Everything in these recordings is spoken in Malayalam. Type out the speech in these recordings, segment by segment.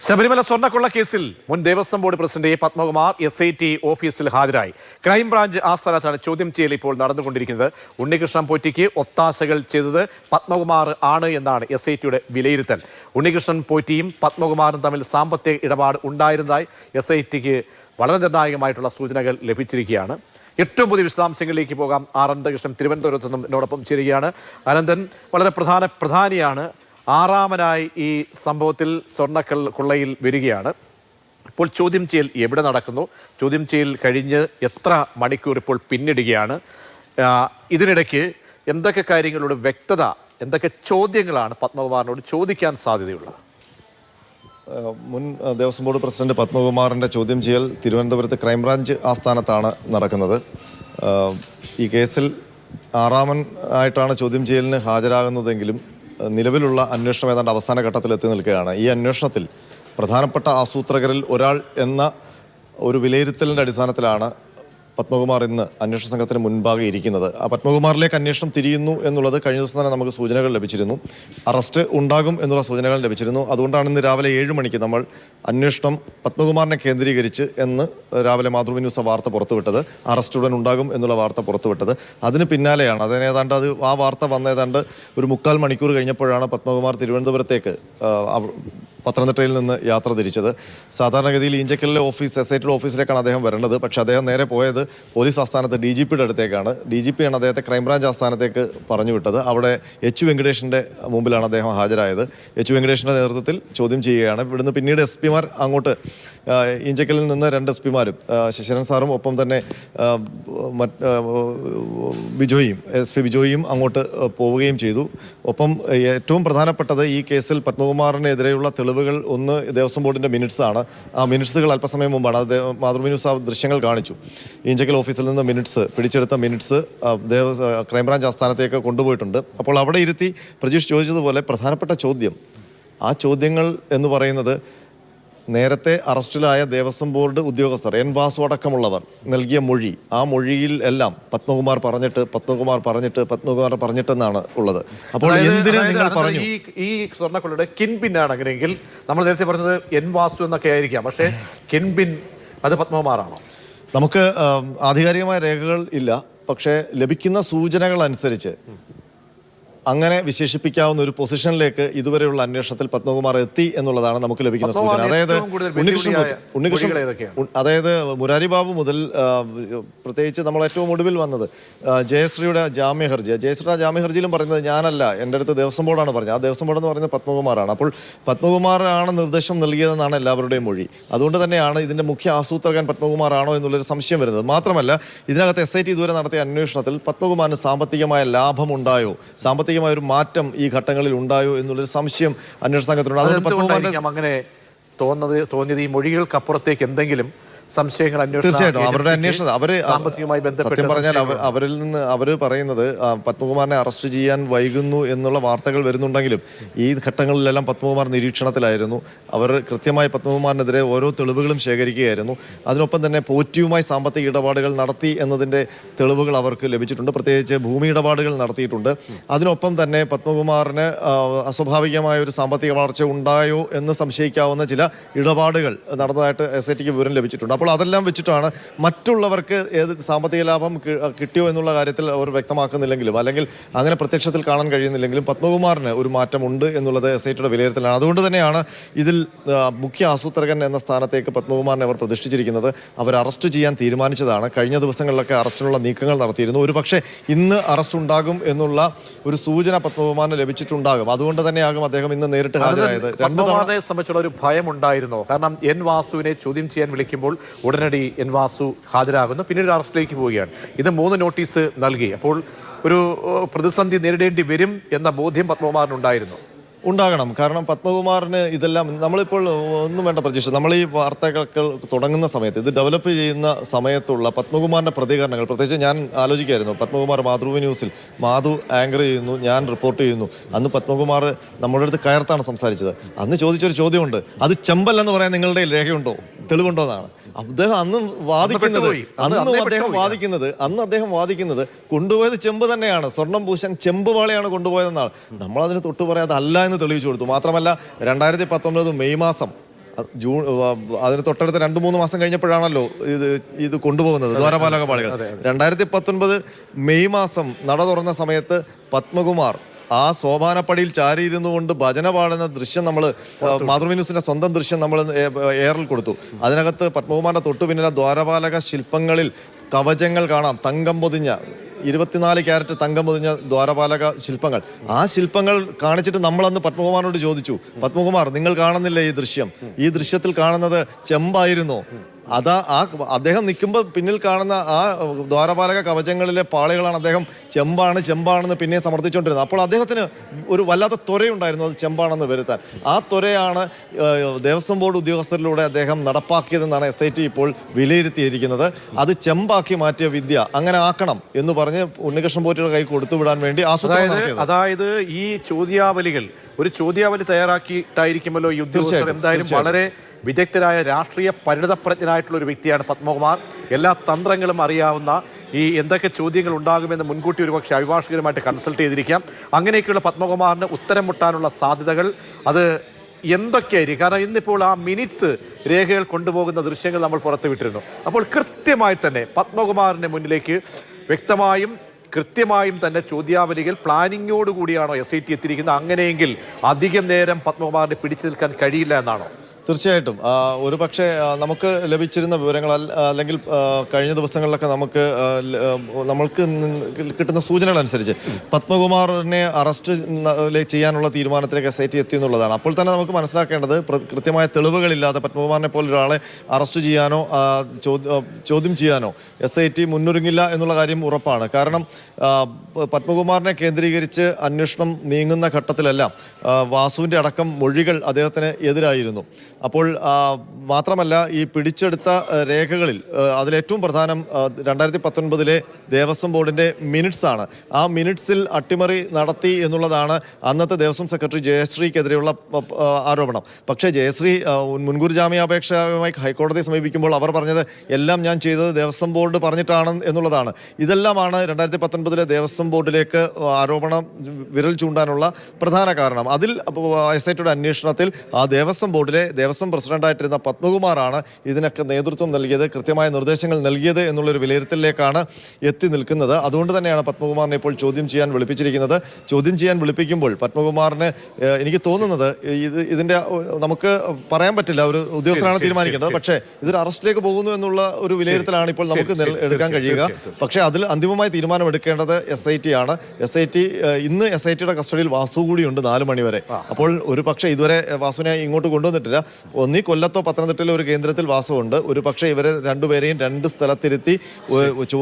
ശബരിമല സ്വർണ്ണക്കൊള്ള കേസിൽ മുൻ Devaswom board president A Padmakumar SIT ഓഫീസിൽ ഹാജരായി. ക്രൈംബ്രാഞ്ച് ആസ്ഥാനത്താണ് ചോദ്യം ചെയ്യൽ ഇപ്പോൾ നടന്നുകൊണ്ടിരിക്കുന്നത്. ഉണ്ണികൃഷ്ണൻ പോറ്റിക്ക് ഒത്താശകൾ ചെയ്തത് പത്മകുമാർ ആണ് എന്നാണ് SITയുടെ വിലയിരുത്തൽ. ഉണ്ണികൃഷ്ണൻ പോറ്റിയും പത്മകുമാറും തമ്മിൽ സാമ്പത്തിക ഇടപാട് ഉണ്ടായിരുന്നതായി SITക്ക് വളരെ നിർണായകമായിട്ടുള്ള സൂചനകൾ ലഭിച്ചിരിക്കുകയാണ്. ഏറ്റവും പുതിയ വിശദാംശങ്ങളിലേക്ക് പോകാം. അനന്തകൃഷ്ണൻ തിരുവനന്തപുരത്ത് നിന്നും എന്നോടൊപ്പം ചേരുകയാണ്. അനന്തൻ, വളരെ പ്രധാനിയാണ്. ആറാമനായി ഈ സംഭവത്തിൽ സ്വർണ്ണക്കൊള്ളയിൽ വരികയാണ്. ഇപ്പോൾ ചോദ്യം ചെയ്യൽ എവിടെ നടക്കുന്നു? ചോദ്യം ചെയ്യൽ കഴിഞ്ഞ് എത്ര മണിക്കൂർ ഇപ്പോൾ പിന്നിടുകയാണ്? ഇതിനിടയ്ക്ക് എന്തൊക്കെ കാര്യങ്ങളോട് വ്യക്തത, എന്തൊക്കെ ചോദ്യങ്ങളാണ് പത്മകുമാറിനോട് ചോദിക്കാൻ സാധ്യതയുള്ളത്? മുൻ ദേവസ്വം ബോർഡ് പ്രസിഡന്റ് പത്മകുമാറിൻ്റെ ചോദ്യം ചെയ്യൽ തിരുവനന്തപുരത്ത് ക്രൈംബ്രാഞ്ച് ആസ്ഥാനത്താണ് നടക്കുന്നത്. ഈ കേസിൽ ആറാമൻ ആയിട്ടാണ് ചോദ്യം ചെയ്യലിന് ഹാജരാകുന്നതെങ്കിലും നിലവിലുള്ള അന്വേഷണം ഏതാണ്ട് അവസാന ഘട്ടത്തിലെത്തി നിൽക്കുകയാണ്. ഈ അന്വേഷണത്തിൽ പ്രധാനപ്പെട്ട ആസൂത്രകരിൽ ഒരാൾ എന്ന ഒരു വിലയിരുത്തലിൻ്റെ അടിസ്ഥാനത്തിലാണ് പത്മകുമാർ ഇന്ന് അന്വേഷണ സംഘത്തിന് മുൻപാകെ ഇരിക്കുന്നത്. ആ പത്മകുമാറിലേക്ക് അന്വേഷണം തിരിയുന്നു എന്നുള്ളത് കഴിഞ്ഞ ദിവസം തന്നെ നമുക്ക് സൂചനകൾ ലഭിച്ചിരുന്നു. അറസ്റ്റ് ഉണ്ടാകും എന്നുള്ള സൂചനകൾ ലഭിച്ചിരുന്നു. അതുകൊണ്ടാണ് ഇന്ന് രാവിലെ 7 മണിക്ക് നമ്മൾ അന്വേഷണം പത്മകുമാറിനെ കേന്ദ്രീകരിച്ച് എന്ന് രാവിലെ മാതൃഭൂമി ന്യൂസ് വാർത്ത പുറത്തുവിട്ടത്. അറസ്റ്റ് ഉടൻ ഉണ്ടാകും എന്നുള്ള വാർത്ത പുറത്തുവിട്ടത്. അതിന് പിന്നാലെയാണ് അതിനേതാണ്ട് ആ വാർത്ത വന്നേതാണ്ട് ഒരു 3/4 മണിക്കൂർ കഴിഞ്ഞപ്പോഴാണ് പത്മകുമാർ തിരുവനന്തപുരത്തേക്ക് പത്തനംതിട്ടയിൽ നിന്ന് യാത്ര തിരിച്ചത്. സാധാരണഗതിയിൽ ഈഞ്ചക്കലിലെ SITയുടെ ഓഫീസിലേക്കാണ് അദ്ദേഹം വരേണ്ടത്. പക്ഷേ അദ്ദേഹം നേരെ പോയത് പോലീസ് ആസ്ഥാനത്ത് DGPയുടെ അടുത്തേക്കാണ്. DGP ആണ് അദ്ദേഹത്തെ ക്രൈംബ്രാഞ്ച് ആസ്ഥാനത്തേക്ക് പറഞ്ഞു വിട്ടത്. അവിടെ H വെങ്കടേഷിൻ്റെ മുമ്പിലാണ് അദ്ദേഹം ഹാജരായത്. H വെങ്കടേഷിൻ്റെ നേതൃത്വത്തിൽ ചോദ്യം ചെയ്യുകയാണ്. ഇവിടുന്ന് പിന്നീട് SP-മാർ അങ്ങോട്ട് ഈഞ്ചക്കലിൽ നിന്ന് 2 SP-മാരും ശശിധരൻ സാറും ഒപ്പം തന്നെ ബിജോയും SP ബിജോയും അങ്ങോട്ട് പോവുകയും ചെയ്തു. ഒപ്പം ഏറ്റവും പ്രധാനപ്പെട്ടത് ഈ കേസിൽ പത്മകുമാറിനെതിരെയുള്ള തെളിവുകൾ ഒന്ന് ദേവസ്വം ബോർഡിൻ്റെ മിനിറ്റ്സ് ആണ്. ആ മിനിറ്റ്സുകൾ അല്പസമയം മുമ്പാണ് അത് മാതൃഭൂമി ന്യൂസ് ആ ദൃശ്യങ്ങൾ കാണിച്ചു. ഈഞ്ചക്കൽ ഓഫീസിൽ നിന്ന് പിടിച്ചെടുത്ത മിനിറ്റ്സ് ക്രൈംബ്രാഞ്ച് ആസ്ഥാനത്തേക്ക് കൊണ്ടുപോയിട്ടുണ്ട്. അപ്പോൾ അവിടെ ഇരുത്തി പ്രജീഷ് ചോദിച്ചതുപോലെ പ്രധാനപ്പെട്ട ചോദ്യം, ആ ചോദ്യങ്ങൾ എന്ന് പറയുന്നത് നേരത്തെ അറസ്റ്റിലായ ദേവസ്വം ബോർഡ് ഉദ്യോഗസ്ഥർ N വാസു അടക്കമുള്ളവർ നൽകിയ മൊഴി, ആ മൊഴിയിൽ എല്ലാം പത്മകുമാർ പറഞ്ഞിട്ടെന്നാണ് ഉള്ളത്. അപ്പോൾ എന്തിന് നിങ്ങൾ പറഞ്ഞു ഈ സ്വർണ്ണക്കൊള്ളയുടെ കിൻപിന്നാണ് അങ്ങനെയെങ്കിൽ? നമ്മൾ നേരത്തെ പറഞ്ഞത് N വാസു എന്നൊക്കെ ആയിരിക്കാം, പക്ഷേ കിൻപിൻ അത് പത്മകുമാറാണോ? നമുക്ക് ആധികാരികമായ രേഖകൾ ഇല്ല. പക്ഷേ ലഭിക്കുന്ന സൂചനകൾ അനുസരിച്ച് അങ്ങനെ വിശേഷിപ്പിക്കാവുന്ന ഒരു പൊസിഷനിലേക്ക് ഇതുവരെയുള്ള അന്വേഷണത്തിൽ പത്മകുമാർ എത്തി എന്നുള്ളതാണ് നമുക്ക് ലഭിക്കുന്ന സൂചന. അതായത് മുരാരി ബാബു മുതൽ പ്രത്യേകിച്ച് നമ്മൾ ഏറ്റവും ഒടുവിൽ വന്നത് ജയശ്രീയുടെ ജാമ്യ ഹർജി. ജയശ്രീയുടെ ജാമ്യ ഹർജിയിലും പറയുന്നത് ഞാനല്ല, എൻ്റെ അടുത്ത് ദേവസ്വം ബോർഡാണ് പറഞ്ഞത്. ആ ദേവസ്വം ബോർഡ് എന്ന് പറയുന്നത് പത്മകുമാറാണ്. അപ്പോൾ പത്മകുമാറാണ് നിർദ്ദേശം നൽകിയതെന്നാണ് എല്ലാവരുടെയും മൊഴി. അതുകൊണ്ട് തന്നെയാണ് ഇതിൻ്റെ മുഖ്യ ആസൂത്രകൻ പത്മകുമാറാണോ എന്നുള്ളൊരു സംശയം വരുന്നത്. മാത്രമല്ല ഇതിനകത്ത് SIT ഇതുവരെ നടത്തിയ അന്വേഷണത്തിൽ പത്മകുമാറിന് സാമ്പത്തികമായ ലാഭമുണ്ടായോ, ഒരു മാറ്റം ഈ ഘട്ടങ്ങളിൽ ഉണ്ടായോ എന്നുള്ളൊരു സംശയം അന്വേഷണ സംഘത്തിനുണ്ട്. അതുകൊണ്ട് പത്മകുമാറിന്റെ അങ്ങനെ തോന്നിയത് ഈ മൊഴികൾക്കപ്പുറത്തേക്ക് എന്തെങ്കിലും സംശയങ്ങൾ തീർച്ചയായിട്ടും അവരുടെ അന്വേഷണം സത്യം പറഞ്ഞാൽ അവരിൽ നിന്ന് അവർ പറയുന്നത് പത്മകുമാറിനെ അറസ്റ്റ് ചെയ്യാൻ വൈകുന്നു എന്നുള്ള വാർത്തകൾ വരുന്നുണ്ടെങ്കിലും ഈ ഘട്ടങ്ങളിലെല്ലാം പത്മകുമാർ നിരീക്ഷണത്തിലായിരുന്നു. അവർ കൃത്യമായി പത്മകുമാറിനെതിരെ ഓരോ തെളിവുകളും ശേഖരിക്കുകയായിരുന്നു. അതിനൊപ്പം തന്നെ പോറ്റിയുമായി സാമ്പത്തിക ഇടപാടുകൾ നടത്തി എന്നതിൻ്റെ തെളിവുകൾ അവർക്ക് ലഭിച്ചിട്ടുണ്ട്. പ്രത്യേകിച്ച് ഭൂമി ഇടപാടുകൾ നടത്തിയിട്ടുണ്ട്. അതിനൊപ്പം തന്നെ പത്മകുമാറിന് അസ്വാഭാവികമായ ഒരു സാമ്പത്തിക വളർച്ച ഉണ്ടായോ എന്ന് സംശയിക്കാവുന്ന ചില ഇടപാടുകൾ നടന്നതായിട്ട് SITക്ക് വിവരം ലഭിച്ചിട്ടുണ്ട്. അപ്പോൾ അതെല്ലാം വെച്ചിട്ടാണ് മറ്റുള്ളവർക്ക് ഏത് സാമ്പത്തിക ലാഭം കിട്ടിയോ എന്നുള്ള കാര്യത്തിൽ അവർ വ്യക്തമാക്കുന്നില്ലെങ്കിലും അല്ലെങ്കിൽ അങ്ങനെ പ്രത്യക്ഷത്തിൽ കാണാൻ കഴിയുന്നില്ലെങ്കിലും പത്മകുമാറിന് ഒരു മാറ്റമുണ്ട് എന്നുള്ളത് SITയുടെ വിലയിരുത്തലാണ്. അതുകൊണ്ട് തന്നെയാണ് ഇതിൽ മുഖ്യ ആസൂത്രകൻ എന്ന സ്ഥാനത്തേക്ക് പത്മകുമാറിനെ അവർ പ്രതിഷ്ഠിച്ചിരിക്കുന്നത്. അവർ അറസ്റ്റ് ചെയ്യാൻ തീരുമാനിച്ചതാണ്. കഴിഞ്ഞ ദിവസങ്ങളിലൊക്കെ അറസ്റ്റിനുള്ള നീക്കങ്ങൾ നടത്തിയിരുന്നു. ഒരു പക്ഷേ ഇന്ന് അറസ്റ്റ് ഉണ്ടാകും എന്നുള്ള ഒരു സൂചന പത്മകുമാറിന് ലഭിച്ചിട്ടുണ്ടാകും. അതുകൊണ്ട് തന്നെയാകും അദ്ദേഹം ഇന്ന് നേരിട്ട് ഹാജരായത്. സംബന്ധിച്ചുള്ള ഒരു ഭയം ഉണ്ടായിരുന്നോ? കാരണം N വാസുവിനെ ചോദ്യം ചെയ്യാൻ വിളിക്കുമ്പോൾ ഉടനടി N വാസു ഹാജരാകുന്നു, പിന്നീട് അറസ്റ്റിലേക്ക് പോവുകയാണ്. ഇത് 3 നോട്ടീസ് നൽകി. അപ്പോൾ ഒരു പ്രതിസന്ധി നേരിടേണ്ടി വരും എന്ന ബോധ്യം പത്മകുമാറിനുണ്ടായിരുന്നു. ഉണ്ടാകണം. കാരണം പത്മകുമാറിന് ഇതെല്ലാം നമ്മളിപ്പോൾ ഒന്നും വേണ്ട പ്രതീക്ഷ. നമ്മൾ ഈ വാർത്തകളൊക്കെ തുടങ്ങുന്ന സമയത്ത് ഇത് ഡെവലപ്പ് ചെയ്യുന്ന സമയത്തുള്ള പത്മകുമാറിൻ്റെ പ്രതികരണങ്ങൾ, പ്രത്യേകിച്ച് ഞാൻ ആലോചിക്കായിരുന്നു, പത്മകുമാർ മാതൃഭൂമി ന്യൂസിൽ മാധു ആങ്കർ ചെയ്യുന്നു, ഞാൻ റിപ്പോർട്ട് ചെയ്യുന്നു. അന്ന് പത്മകുമാർ നമ്മുടെ അടുത്ത് കയർത്താണ് സംസാരിച്ചത്. അന്ന് ചോദിച്ചൊരു ചോദ്യമുണ്ട്, അത് ചെമ്പല്ലെന്ന് പറയാൻ നിങ്ങളുടെ രേഖയുണ്ടോ, തെളിവുണ്ടോ എന്നാണ്. അദ്ദേഹം അന്ന് അദ്ദേഹം വാദിക്കുന്നത് കൊണ്ടുപോയത് ചെമ്പ് തന്നെയാണ്, സ്വർണം പൂശാൻ ചെമ്പ് വാളയാണ് കൊണ്ടുപോയതെന്നാണ്. നമ്മളതിന് തൊട്ടു പറയാതെ അല്ല എന്ന് തെളിയിച്ചു കൊടുത്തു. മാത്രമല്ല 2019 മെയ് മാസം അതിന് തൊട്ടടുത്ത 2-3 മാസം കഴിഞ്ഞപ്പോഴാണല്ലോ ഇത് കൊണ്ടുപോകുന്നത് ദ്വാരപാലക പാളികൾ. 2019 മെയ് മാസം നട തുറന്ന സമയത്ത് പത്മകുമാർ ആ സോപാനപ്പടിയിൽ ചാരിയിരുന്നു കൊണ്ട് ഭജന പാടുന്ന ദൃശ്യം നമ്മൾ മാതൃഭൂമി ന്യൂസിന്റെ സ്വന്തം ദൃശ്യം നമ്മൾ എയറിൽ കൊടുത്തു. അതിനകത്ത് പത്മകുമാറിന്റെ തൊട്ടു പിന്നിലെ ദ്വാരപാലക ശില്പങ്ങളിൽ കവചങ്ങൾ കാണാം, തങ്കം പൊതിഞ്ഞ 24 ക്യാരറ്റ് തങ്കം പൊതിഞ്ഞ ദ്വാരപാലക ശില്പങ്ങൾ. ആ ശില്പങ്ങൾ കാണിച്ചിട്ട് നമ്മളന്ന് പത്മകുമാറിനോട് ചോദിച്ചു, പത്മകുമാർ നിങ്ങൾ കാണുന്നില്ലേ ഈ ദൃശ്യം, ഈ ദൃശ്യത്തിൽ കാണുന്നത് ചെമ്പായിരുന്നോ? അദ്ദേഹം നിൽക്കുമ്പോൾ പിന്നിൽ കാണുന്ന ആ ദ്വാരപാലക കവചങ്ങളിലെ പാളികളാണ് അദ്ദേഹം ചെമ്പാണെന്ന് പിന്നെ സമർത്ഥിച്ചുകൊണ്ടിരുന്നത്. അപ്പോൾ അദ്ദേഹത്തിന് ഒരു വല്ലാത്ത ത്വരയുണ്ടായിരുന്നു അത് ചെമ്പാണെന്ന് വരുത്താൻ. ആ ത്വരയാണ് ദേവസ്വം ബോർഡ് ഉദ്യോഗസ്ഥരിലൂടെ അദ്ദേഹം നടപ്പാക്കിയതെന്നാണ് SIT ഇപ്പോൾ വിലയിരുത്തിയിരിക്കുന്നത്. അത് ചെമ്പാക്കി മാറ്റിയ വിദ്യ അങ്ങനെ ആക്കണം എന്ന് പറഞ്ഞ് ഉണ്ണികൃഷ്ണൻ പോറ്റിയുടെ കൈ കൊടുത്തുവിടാൻ വേണ്ടി ആസൂത്രണം നടത്തിയത്. അതായത് ഈ ചോദ്യാവലികൾ ഒരു ചോദ്യാവലി തയ്യാറാക്കിയിട്ടായിരിക്കുമല്ലോ ഈ ഉദ്യോഗസ്ഥർ. എന്തായാലും വളരെ വിദഗ്ധരായ രാഷ്ട്രീയ പരിണതപ്രജ്ഞനായിട്ടുള്ള ഒരു വ്യക്തിയാണ് പത്മകുമാർ. എല്ലാ തന്ത്രങ്ങളും അറിയാവുന്ന ഈ എന്തൊക്കെ ചോദ്യങ്ങൾ ഉണ്ടാകുമെന്ന് മുൻകൂട്ടി ഒരുപക്ഷെ അഭിഭാഷകരുമായിട്ട് കൺസൾട്ട് ചെയ്തിരിക്കാം. അങ്ങനെയൊക്കെയുള്ള പത്മകുമാറിന് ഉത്തരം മുട്ടാനുള്ള സാധ്യതകൾ അത് എന്തൊക്കെയായിരിക്കും? കാരണം ഇന്നിപ്പോൾ ആ മിനിറ്റ്സ് രേഖകൾ കൊണ്ടുപോകുന്ന ദൃശ്യങ്ങൾ നമ്മൾ പുറത്തുവിട്ടിരുന്നു. അപ്പോൾ കൃത്യമായി തന്നെ പത്മകുമാറിന്റെ മുന്നിലേക്ക് കൃത്യമായും തന്നെ ചോദ്യാവലികൾ പ്ലാനിങ്ങോടുകൂടിയാണോ SIT എത്തിയിരിക്കുന്നത്? അങ്ങനെയെങ്കിൽ അധികം നേരം പത്മകുമാറിനെ പിടിച്ചു നിൽക്കാൻ കഴിയില്ല എന്നാണോ? തീർച്ചയായിട്ടും. ഒരു പക്ഷേ നമുക്ക് ലഭിച്ചിരുന്ന വിവരങ്ങൾ അല്ലെങ്കിൽ കഴിഞ്ഞ ദിവസങ്ങളിലൊക്കെ നമ്മൾക്ക് കിട്ടുന്ന സൂചനകൾ അനുസരിച്ച് പത്മകുമാറിനെ അറസ്റ്റ് ചെയ്യാനുള്ള തീരുമാനത്തിലേക്ക് SIT എത്തി എന്നുള്ളതാണ്. അപ്പോൾ തന്നെ നമുക്ക് മനസ്സിലാക്കേണ്ടത് കൃത്യമായ തെളിവുകളില്ലാതെ പത്മകുമാറിനെ പോലെ ഒരാളെ അറസ്റ്റ് ചെയ്യാനോ ചോദ്യം ചെയ്യാനോ SIT മുന്നൊരുങ്ങില്ല എന്നുള്ള കാര്യം ഉറപ്പാണ്. കാരണം പത്മകുമാറിനെ കേന്ദ്രീകരിച്ച് അന്വേഷണം നീങ്ങുന്ന ഘട്ടത്തിലെല്ലാം വാസുവിൻ്റെ അടക്കം മൊഴികൾ അദ്ദേഹത്തിന് എതിരായിരുന്നു. അപ്പോൾ മാത്രമല്ല ഈ പിടിച്ചെടുത്ത രേഖകളിൽ അതിലേറ്റവും പ്രധാനം 2019 ദേവസ്വം ബോർഡിൻ്റെ മിനിറ്റ്സ് ആണ്. ആ മിനിറ്റ്സിൽ അട്ടിമറി നടത്തി എന്നുള്ളതാണ് അന്നത്തെ ദേവസ്വം സെക്രട്ടറി ജയശ്രീക്കെതിരെയുള്ള ആരോപണം. പക്ഷേ ജയശ്രീ മുൻകൂർ ജാമ്യാപേക്ഷയുമായി ഹൈക്കോടതിയെ സമീപിക്കുമ്പോൾ അവർ പറഞ്ഞത് എല്ലാം ഞാൻ ചെയ്തത് ദേവസ്വം ബോർഡ് പറഞ്ഞിട്ടാണ് എന്നുള്ളതാണ്. ഇതെല്ലാമാണ് 2019 ദേവസ്വം ബോർഡിലേക്ക് ആരോപണം വിരൽ ചൂണ്ടാനുള്ള പ്രധാന കാരണം. അതിൽ SITയുടെ അന്വേഷണത്തിൽ ആ ദേവസ്വം ബോർഡിലെ ദേവസ്വം പ്രസിഡന്റായിട്ടിരുന്ന പത്മകുമാറാണ് ഇതിനൊക്കെ നേതൃത്വം നൽകിയത്, കൃത്യമായ നിർദ്ദേശങ്ങൾ നൽകിയത് എന്നുള്ളൊരു വിലയിരുത്തലിലേക്കാണ് എത്തി നിൽക്കുന്നത്. അതുകൊണ്ട് തന്നെയാണ് പത്മകുമാറിനെ ഇപ്പോൾ ചോദ്യം ചെയ്യാൻ വിളിപ്പിച്ചിരിക്കുന്നത്. ചോദ്യം ചെയ്യാൻ വിളിപ്പിക്കുമ്പോൾ പത്മകുമാറിന് എനിക്ക് തോന്നുന്നത് ഇതിന്റെ നമുക്ക് പറയാൻ പറ്റില്ല, ഒരു ഉദ്യോഗസ്ഥരാണ് തീരുമാനിക്കേണ്ടത്. പക്ഷേ ഇതൊരു അറസ്റ്റിലേക്ക് പോകുന്നു എന്നുള്ള ഒരു വിലയിരുത്തലാണ് ഇപ്പോൾ നമുക്ക് എടുക്കാൻ കഴിയുക. പക്ഷേ അതിൽ അന്തിമമായി തീരുമാനമെടുക്കേണ്ടത് SIT ആണ്. ഇന്ന് SITയുടെ കസ്റ്റഡിയിൽ വാസു കൂടിയുണ്ട് 4 മണി വരെ. അപ്പോൾ ഒരു പക്ഷേ ഇതുവരെ വാസുവിനെ ഇങ്ങോട്ട് കൊണ്ടുവന്നിട്ടില്ല. ഒന്നീ കൊല്ലത്തോ പത്തനംതിട്ടയിലോ ഒരു കേന്ദ്രത്തിൽ വാസമുണ്ട്. ഒരു പക്ഷേ ഇവരെ രണ്ടുപേരെയും 2 സ്ഥലത്തിരുത്തി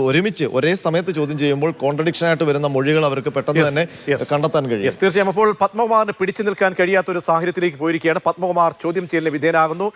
ഒരുമിച്ച് ഒരേ സമയത്ത് ചോദ്യം ചെയ്യുമ്പോൾ കോൺട്രഡിക്ഷൻ ആയിട്ട് വരുന്ന മൊഴികൾ അവർക്ക് പെട്ടെന്ന് തന്നെ കണ്ടെത്താൻ കഴിയും. തീർച്ചയായും അപ്പോൾ പത്മകുമാറിന് പിടിച്ചു നിൽക്കാൻ കഴിയാത്ത ഒരു സാഹചര്യത്തിലേക്ക് പോയിരിക്കുകയാണ്. പത്മകുമാർ ചോദ്യം ചെയ്യലിന് വിധേയനാകുന്നു.